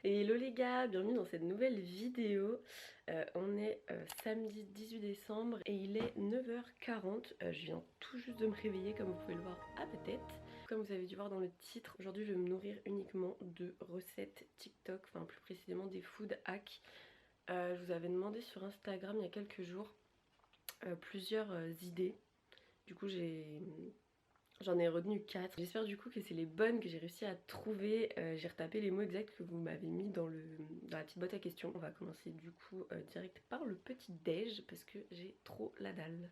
Et hello les gars, bienvenue dans cette nouvelle vidéo. On est samedi 18 décembre et il est 9h40. Je viens tout juste de me réveiller comme vous pouvez le voir à ma tête. Comme vous avez dû voir dans le titre, aujourd'hui je vais me nourrir uniquement de recettes TikTok, enfin plus précisément des food hacks. Je vous avais demandé sur Instagram il y a quelques jours plusieurs idées. Du coup j'en ai retenu 4. J'espère du coup que c'est les bonnes que j'ai réussi à trouver. J'ai retapé les mots exacts que vous m'avez mis dans la petite boîte à questions. On va commencer du coup direct par le petit déj parce que j'ai trop la dalle.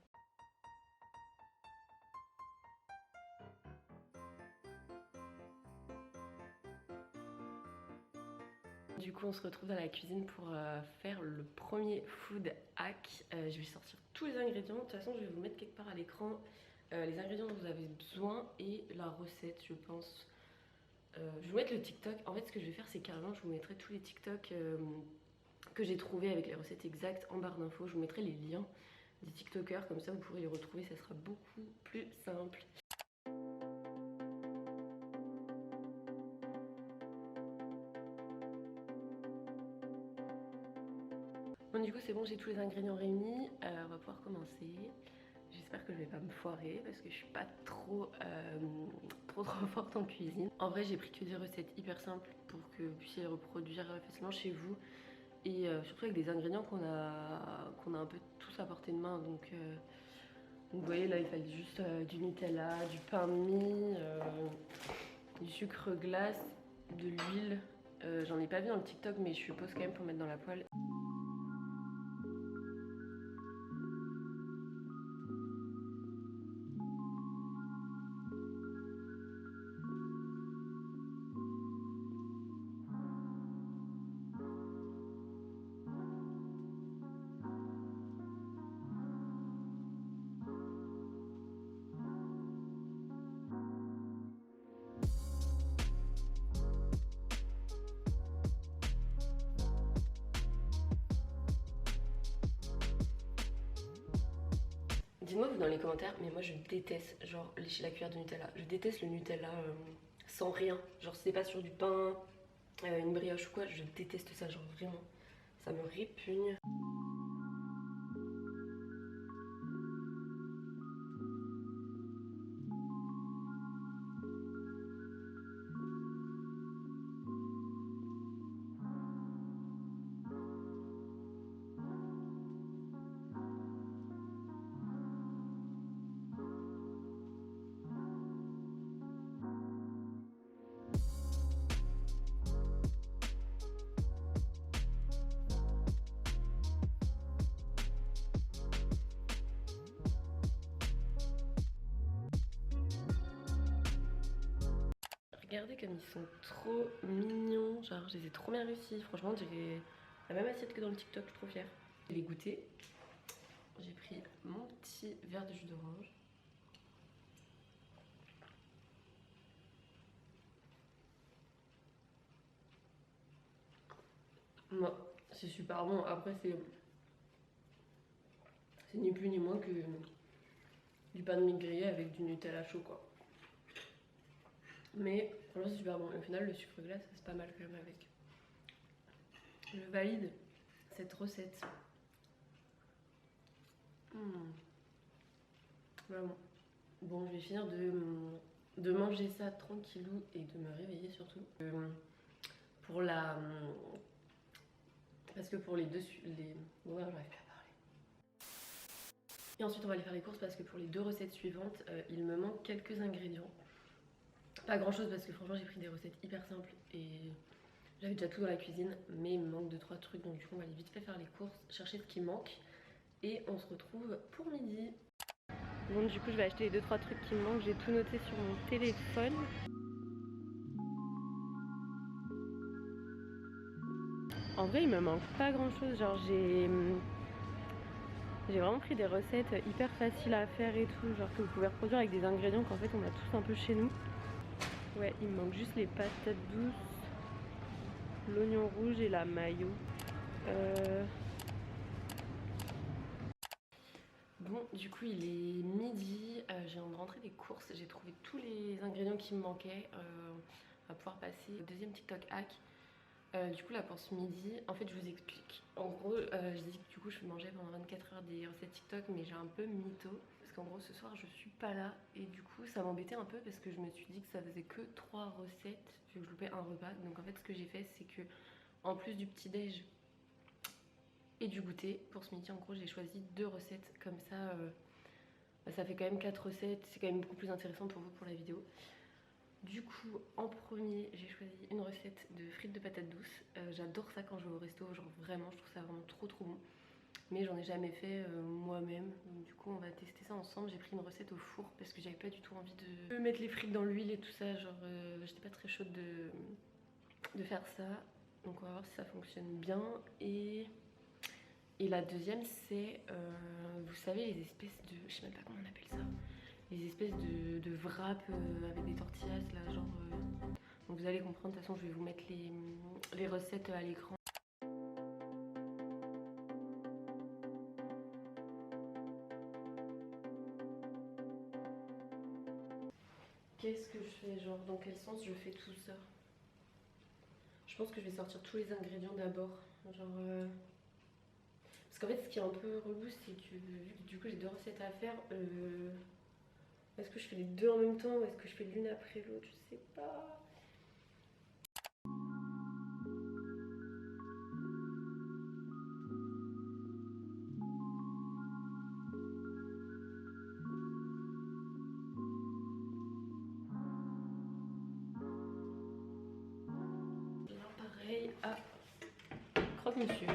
Du coup on se retrouve dans la cuisine pour faire le premier food hack. Je vais sortir tous les ingrédients. De toute façon je vais vous mettre quelque part à l'écran les ingrédients dont vous avez besoin et la recette je pense. Je vais vous mettre le TikTok. En fait ce que je vais faire c'est carrément je vous mettrai tous les TikTok que j'ai trouvé avec les recettes exactes en barre d'infos. Je vous mettrai les liens des TikTokers, comme ça vous pourrez les retrouver, ça sera beaucoup plus simple. Bon du coup c'est bon, j'ai tous les ingrédients réunis, on va pouvoir commencer. J'espère que je vais pas me foirer parce que je suis pas trop forte en cuisine. En vrai j'ai pris que des recettes hyper simples pour que vous puissiez les reproduire facilement chez vous. Et surtout avec des ingrédients qu'on a un peu tous à portée de main. Donc vous voyez là il fallait juste du Nutella, du pain de mie, du sucre glace, de l'huile. J'en ai pas vu dans le TikTok mais je suppose quand même pour mettre dans la poêle. Dites-moi vous dans les commentaires, mais moi je déteste genre lécher la cuillère de Nutella. Je déteste le Nutella sans rien. Genre si c'est pas sur du pain, une brioche ou quoi, je déteste ça, genre vraiment. Ça me répugne. Regardez comme ils sont trop mignons, genre je les ai trop bien réussis. Franchement, j'ai la même assiette que dans le TikTok, je suis trop fière. Je l'ai goûté. J'ai pris mon petit verre de jus d'orange. Moi, c'est super bon. Après, c'est ni plus ni moins que du pain de mie grillé avec du Nutella chaud, quoi. Mais franchement, c'est super bon. Au final, le sucre glace, c'est pas mal quand même avec. Je valide cette recette. Vraiment. Bon, je vais finir de manger ça tranquillou et de me réveiller surtout. Pour la... Parce que pour les deux... Ouais, j'arrive plus à parler. Et ensuite, on va aller faire les courses parce que pour les deux recettes suivantes, il me manque quelques ingrédients. Pas grand chose parce que franchement, j'ai pris des recettes hyper simples et j'avais déjà tout dans la cuisine. Mais il me manque 2-3 trucs, donc du coup, on va aller vite fait faire les courses, chercher ce qui manque. Et on se retrouve pour midi. Bon, du coup, je vais acheter les 2-3 trucs qui me manquent. J'ai tout noté sur mon téléphone. En vrai, il me manque pas grand chose. Genre, j'ai vraiment pris des recettes hyper faciles à faire et tout. Genre, que vous pouvez reproduire avec des ingrédients qu'en fait, on a tous un peu chez nous. Ouais, il me manque juste les patates douces, l'oignon rouge et la mayo. Bon, du coup, il est midi. Je viens de rentrer des courses. J'ai trouvé tous les ingrédients qui me manquaient. On va pouvoir passer au deuxième TikTok hack. Du coup là pour ce midi, en fait je vous explique. En gros, je dis que du coup je mangeais pendant 24 heures des recettes TikTok, mais j'ai un peu mytho. Parce qu'en gros ce soir je suis pas là et du coup ça m'embêtait un peu parce que je me suis dit que ça faisait que 3 recettes vu que je loupais un repas. Donc en fait ce que j'ai fait c'est que en plus du petit déj et du goûter, pour ce midi en gros j'ai choisi 2 recettes comme ça. Ça fait quand même 4 recettes, c'est quand même beaucoup plus intéressant pour vous pour la vidéo. Du coup, en premier, j'ai choisi une recette de frites de patates douces. J'adore ça quand je vais au resto, genre vraiment, je trouve ça vraiment trop bon. Mais j'en ai jamais fait moi-même, donc du coup on va tester ça ensemble. J'ai pris une recette au four parce que j'avais pas du tout envie de mettre les frites dans l'huile et tout ça, genre j'étais pas très chaude de faire ça. Donc on va voir si ça fonctionne bien. Et la deuxième c'est, vous savez, les espèces de, je sais même pas comment on appelle ça, les espèces de wrap avec des tortillas là, genre. Donc vous allez comprendre, de toute façon je vais vous mettre les recettes à l'écran. Qu'est-ce que je fais, genre dans quel sens je fais tout ça? Je pense que je vais sortir tous les ingrédients d'abord. Genre. Parce qu'en fait ce qui est un peu relou c'est que vu que du coup j'ai 2 recettes à faire, est-ce que je fais les 2 en même temps ou est-ce que je fais l'une après l'autre? Je sais pas. Là pareil à croque-monsieur.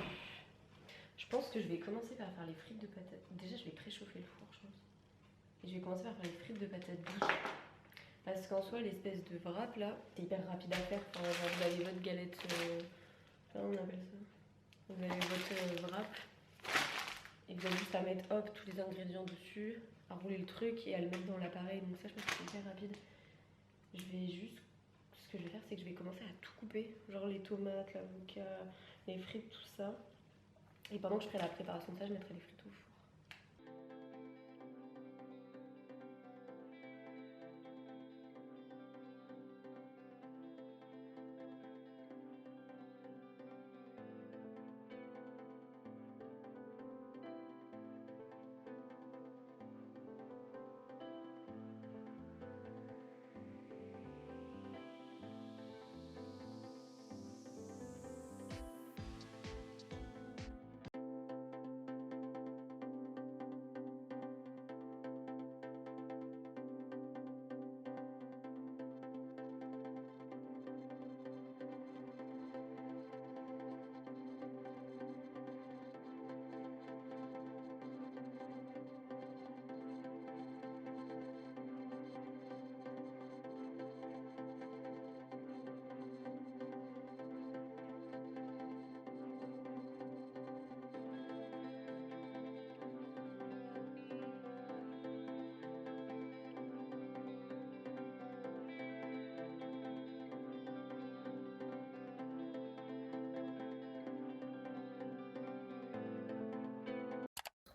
Je pense que je vais commencer par faire les frites de patates. Déjà je vais préchauffer le four je pense. Et je vais commencer par faire les frites de patates douces. Parce qu'en soi, l'espèce de wrap là, c'est hyper rapide à faire. Enfin, genre, vous avez votre galette. Comment on appelle ça? Vous avez votre wrap. Et vous avez juste à mettre hop tous les ingrédients dessus, à rouler le truc et à le mettre dans l'appareil. Donc, ça, je pense que c'est hyper rapide. Je vais juste. Ce que je vais faire, c'est que je vais commencer à tout couper. Genre les tomates, l'avocat, les frites, tout ça. Et pendant que je ferai la préparation de ça, je mettrai les frites au four.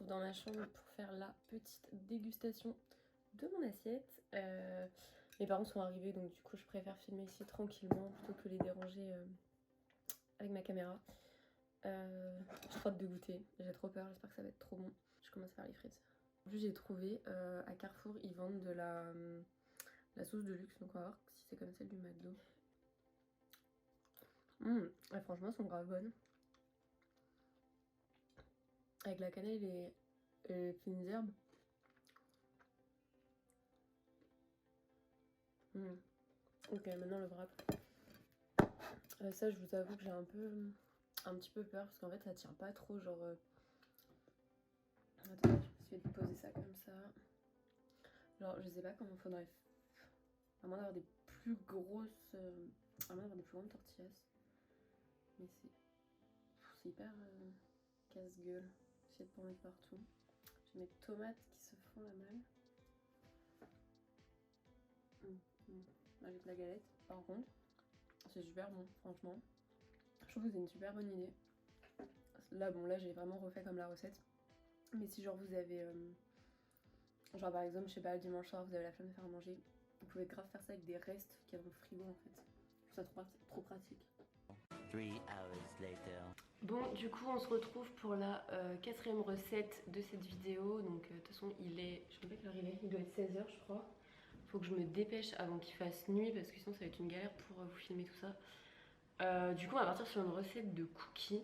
Dans ma chambre pour faire la petite dégustation de mon assiette. Mes parents sont arrivés donc du coup je préfère filmer ici tranquillement plutôt que les déranger avec ma caméra. J'ai trop hâte de goûter, j'ai trop peur, j'espère que ça va être trop bon. Je commence par les frites. En plus j'ai trouvé à Carrefour ils vendent de la sauce de luxe, donc on va voir si c'est comme celle du McDo. Franchement elles sont grave bonnes. Avec la cannelle et les fines herbes. Ok, maintenant le wrap. Ça, je vous avoue que j'ai un petit peu peur parce qu'en fait, ça tient pas trop. Genre, attendez, je vais essayer de poser ça comme ça. Genre, je sais pas comment faudrait. À moins d'avoir des plus grosses. À moins d'avoir des plus grandes tortillas. Mais c'est hyper casse-gueule. J'essaie de pas en mettre partout. J'ai mes tomates qui se font la malle. Avec la galette, par contre. C'est super bon, franchement. Je trouve que c'est une super bonne idée. Là, bon, là, j'ai vraiment refait comme la recette. Mais si, genre, vous avez... genre, par exemple, je sais pas, le dimanche soir, vous avez la flemme de faire à manger. Vous pouvez grave faire ça avec des restes qu'il y a dans le frigo, en fait. Je trouve ça trop pratique. Bon, du coup on se retrouve pour la quatrième recette de cette vidéo. Donc de toute façon il est, je sais pas quelle heure il est, il doit être 16 h je crois. Faut que je me dépêche avant qu'il fasse nuit parce que sinon ça va être une galère pour vous filmer tout ça. Du coup on va partir sur une recette de cookies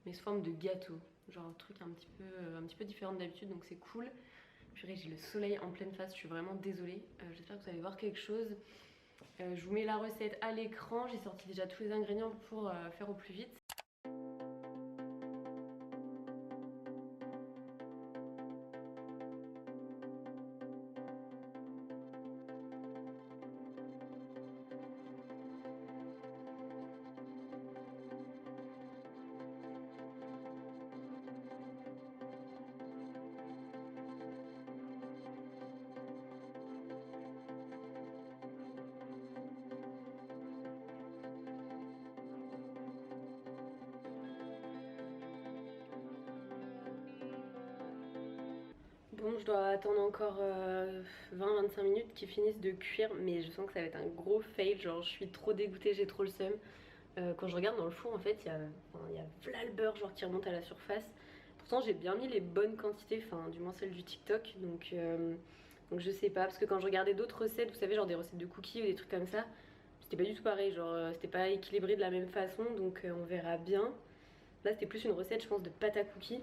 mais sous forme de gâteau. Genre un truc un petit peu différent d'habitude, donc c'est cool. Purée, j'ai le soleil en pleine face, je suis vraiment désolée. J'espère que vous allez voir quelque chose. Je vous mets la recette à l'écran, j'ai sorti déjà tous les ingrédients pour faire au plus vite. Bon, je dois attendre encore 20-25 minutes qu'ils finissent de cuire, mais je sens que ça va être un gros fail, genre je suis trop dégoûtée, j'ai trop le seum. Quand je regarde dans le four, en fait, il y a v'là le beurre genre qui remonte à la surface. Pourtant, j'ai bien mis les bonnes quantités, enfin du moins celles du TikTok, donc je sais pas, parce que quand je regardais d'autres recettes, vous savez, genre des recettes de cookies ou des trucs comme ça, c'était pas du tout pareil, genre c'était pas équilibré de la même façon, donc on verra bien. Là, c'était plus une recette, je pense, de pâte à cookies.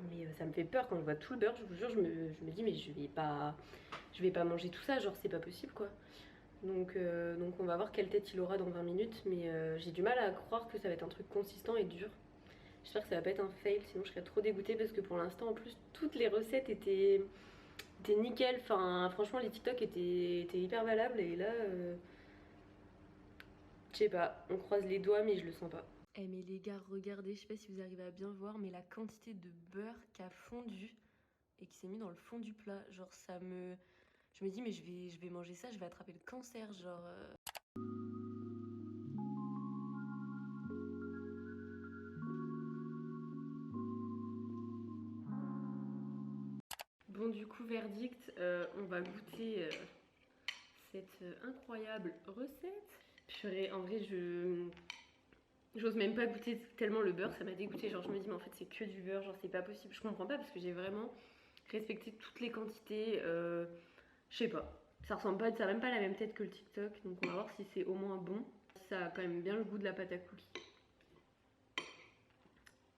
Mais ça me fait peur quand je vois tout le beurre, je vous jure, je me dis mais je vais pas manger tout ça, genre c'est pas possible quoi. Donc on va voir quelle tête il aura dans 20 minutes, mais j'ai du mal à croire que ça va être un truc consistant et dur. J'espère que ça va pas être un fail, sinon je serais trop dégoûtée parce que pour l'instant en plus toutes les recettes étaient nickel, enfin franchement les TikTok étaient hyper valables et là je sais pas, on croise les doigts mais je le sens pas. Eh mais les gars, regardez, je sais pas si vous arrivez à bien voir, mais la quantité de beurre qui a fondu et qui s'est mis dans le fond du plat, genre ça me... Je me dis mais je vais manger ça, je vais attraper le cancer, genre... Bon du coup, verdict, on va goûter cette incroyable recette. Purée, en vrai, j'ose même pas goûter tellement le beurre, ça m'a dégoûté. Genre, je me dis, mais en fait, c'est que du beurre, genre, c'est pas possible. Je comprends pas parce que j'ai vraiment respecté toutes les quantités. Je sais pas, ça ressemble pas, ça a même pas la même tête que le TikTok. Donc, on va voir si c'est au moins bon. Ça a quand même bien le goût de la pâte à cookies.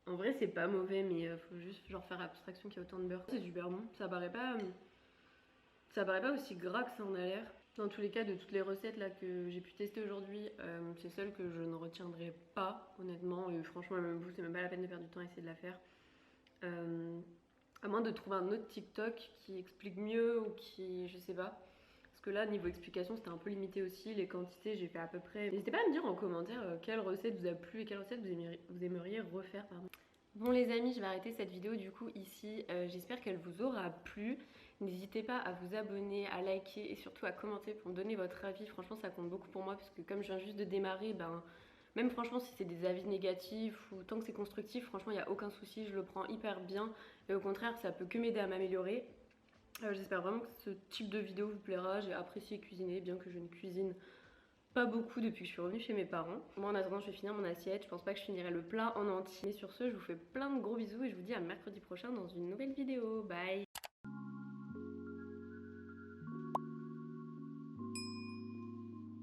En vrai, c'est pas mauvais, mais faut juste genre faire abstraction qu'il y a autant de beurre. C'est super bon, ça paraît pas aussi gras que ça en a l'air. Dans tous les cas, de toutes les recettes là que j'ai pu tester aujourd'hui, c'est celle que je ne retiendrai pas, honnêtement. Et franchement, même vous, c'est même pas la peine de perdre du temps à essayer de la faire. À moins de trouver un autre TikTok qui explique mieux ou qui, je sais pas. Parce que là, niveau explication, c'était un peu limité aussi. Les quantités, j'ai fait à peu près. N'hésitez pas à me dire en commentaire quelle recette vous a plu et quelle recette vous aimeriez refaire, pardon. Bon les amis, je vais arrêter cette vidéo du coup ici. J'espère qu'elle vous aura plu. N'hésitez pas à vous abonner, à liker et surtout à commenter pour me donner votre avis. Franchement, ça compte beaucoup pour moi parce que comme je viens juste de démarrer, même franchement si c'est des avis négatifs ou tant que c'est constructif, franchement il n'y a aucun souci, je le prends hyper bien. Et au contraire, ça peut que m'aider à m'améliorer. J'espère vraiment que ce type de vidéo vous plaira. J'ai apprécié cuisiner, bien que je ne cuisine pas beaucoup depuis que je suis revenue chez mes parents. Moi en attendant, je vais finir mon assiette. Je pense pas que je finirai le plat en entier. Et sur ce, je vous fais plein de gros bisous et je vous dis à mercredi prochain dans une nouvelle vidéo. Bye!